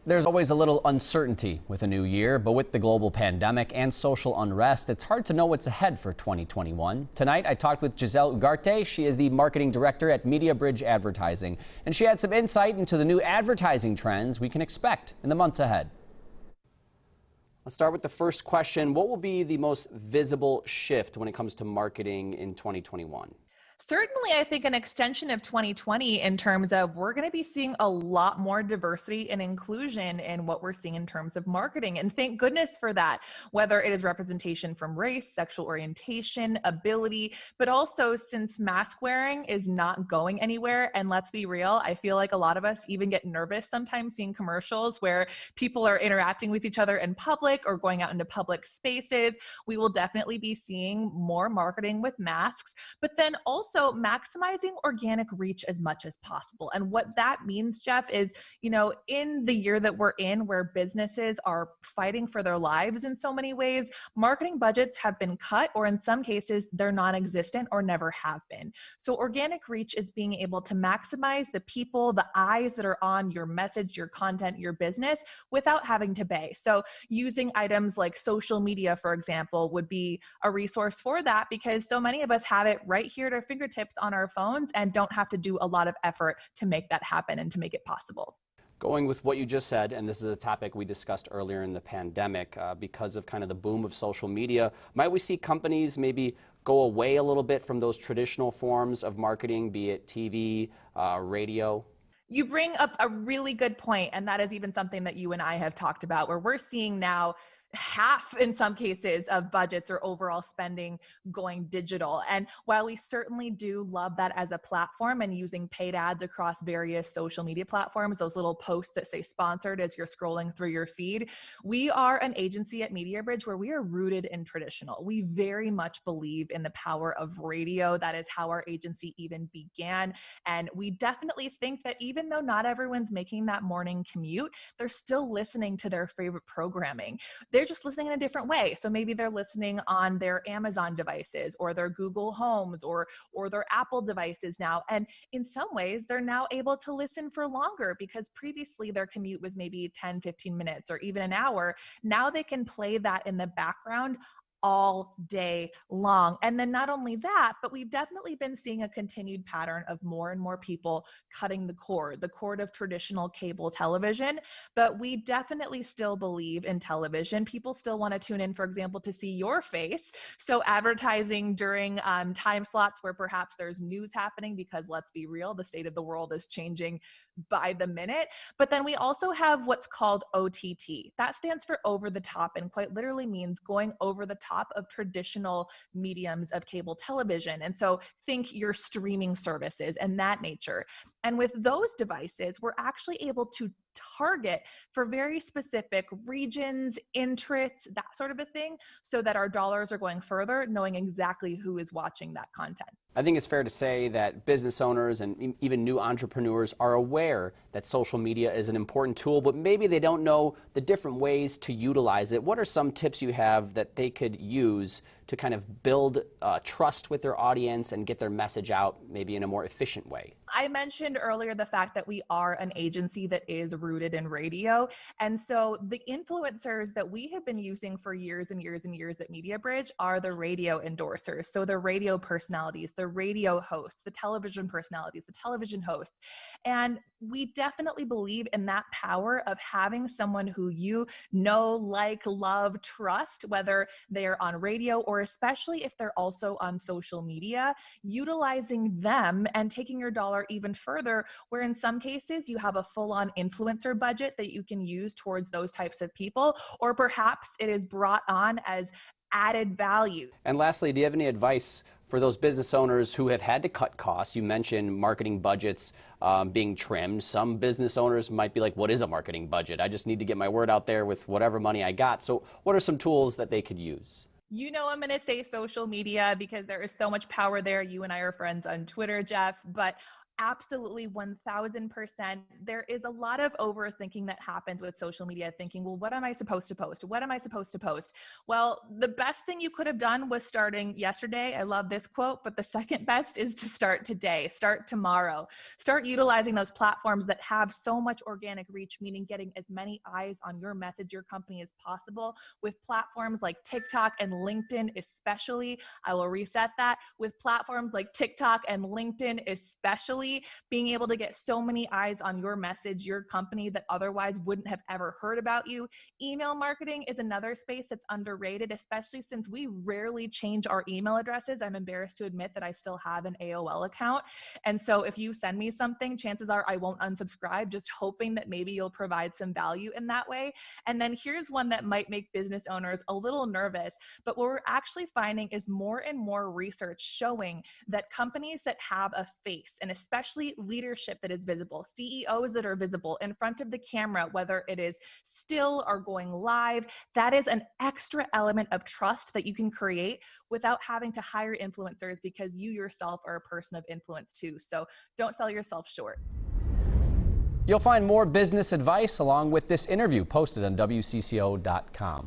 There's always a little uncertainty with a new year, but with the global pandemic and social unrest, it's hard to know what's ahead for 2021. Tonight, I talked with Giselle Ugarte. She is the marketing director at MediaBridge Advertising, and she had some insight into the new advertising trends we can expect in the months ahead. Let's start with the first question. What will be the most visible shift when it comes to marketing in 2021? Certainly, I think an extension of 2020 in terms of we're going to be seeing a lot more diversity and inclusion in what we're seeing in terms of marketing. And thank goodness for that, whether it is representation from race, sexual orientation, ability, but also since mask wearing is not going anywhere. And let's be real, I feel like a lot of us even get nervous sometimes seeing commercials where people are interacting with each other in public or going out into public spaces. We will definitely be seeing more marketing with masks, but then also maximizing organic reach as much as possible. And what that means, Jeff, is, in the year that we're in, where businesses are fighting for their lives in so many ways, marketing budgets have been cut, or in some cases, they're non-existent or never have been. So organic reach is being able to maximize the people, the eyes that are on your message, your content, your business without having to pay. So using items like social media, for example, would be a resource for that, because so many of us have it right here at our fingertips on our phones and don't have to do a lot of effort to make that happen and to make it possible. Going with what you just said, and this is a topic we discussed earlier in the pandemic, because of kind of the boom of social media, might we see companies maybe go away a little bit from those traditional forms of marketing, be it TV, radio? You bring up a really good point, and that is even something that you and I have talked about, where we're seeing now half in some cases of budgets or overall spending going digital. And while we certainly do love that as a platform and using paid ads across various social media platforms, those little posts that say sponsored as you're scrolling through your feed, we are an agency at MediaBridge where we are rooted in traditional. We very much believe in the power of radio. That is how our agency even began. And we definitely think that even though not everyone's making that morning commute, they're still listening to their favorite programming. They're just listening in a different way. So maybe they're listening on their Amazon devices or their Google Homes or their Apple devices now. And in some ways, they're now able to listen for longer, because previously their commute was maybe 10, 15 minutes or even an hour. Now they can play that in the background all day long. And then not only that, but we've definitely been seeing a continued pattern of more and more people cutting the cord of traditional cable television. But we definitely still believe in television. People still want to tune in, for example, to see your face. So advertising during time slots where perhaps there's news happening, because let's be real, the state of the world is changing by the minute. But then we also have what's called OTT. That stands for over the top, and quite literally means going over the top of traditional mediums of cable television. And so think your streaming services and that nature. And with those devices, we're actually able to target for very specific regions, interests, that sort of a thing, so that our dollars are going further, knowing exactly who is watching that content. I think it's fair to say that business owners and even new entrepreneurs are aware that social media is an important tool, but maybe they don't know the different ways to utilize it. What are some tips you have that they could use to kind of build trust with their audience and get their message out maybe in a more efficient way? I mentioned earlier the fact that we are an agency that is rooted in radio. And so the influencers that we have been using for years and years and years at MediaBridge are the radio endorsers. So the radio personalities, the radio hosts, the television personalities, the television hosts. And we definitely believe in that power of having someone who you know, like, love, trust, whether they are on radio or especially if they're also on social media, utilizing them and taking your dollar even further, where in some cases you have a full-on influencer budget that you can use towards those types of people, or perhaps it is brought on as added value. And lastly, do you have any advice for those business owners who have had to cut costs? You mentioned marketing budgets being trimmed. Some business owners might be like, what is a marketing budget? I just need to get my word out there with whatever money I got. So what are some tools that they could use? You know, I'm going to say social media because there is so much power there. You and I are friends on Twitter, Jeff, but Absolutely, 1000%. There is a lot of overthinking that happens with social media, thinking, well, what am I supposed to post? What am I supposed to post? Well, the best thing you could have done was starting yesterday. I love this quote, but the second best is to start today, start tomorrow. Start utilizing those platforms that have so much organic reach, meaning getting as many eyes on your message, your company as possible, with platforms like TikTok and LinkedIn, especially. I will reset that. With platforms like TikTok and LinkedIn, especially, being able to get so many eyes on your message, your company that otherwise wouldn't have ever heard about you. Email marketing is another space that's underrated, especially since we rarely change our email addresses. I'm embarrassed to admit that I still have an AOL account. And so if you send me something, chances are I won't unsubscribe, just hoping that maybe you'll provide some value in that way. And then here's one that might make business owners a little nervous, but what we're actually finding is more and more research showing that companies that have a face, and especially leadership that is visible, CEOs that are visible in front of the camera, whether it is still or going live, that is an extra element of trust that you can create without having to hire influencers, because you yourself are a person of influence too. So don't sell yourself short. You'll find more business advice along with this interview posted on WCCO.com.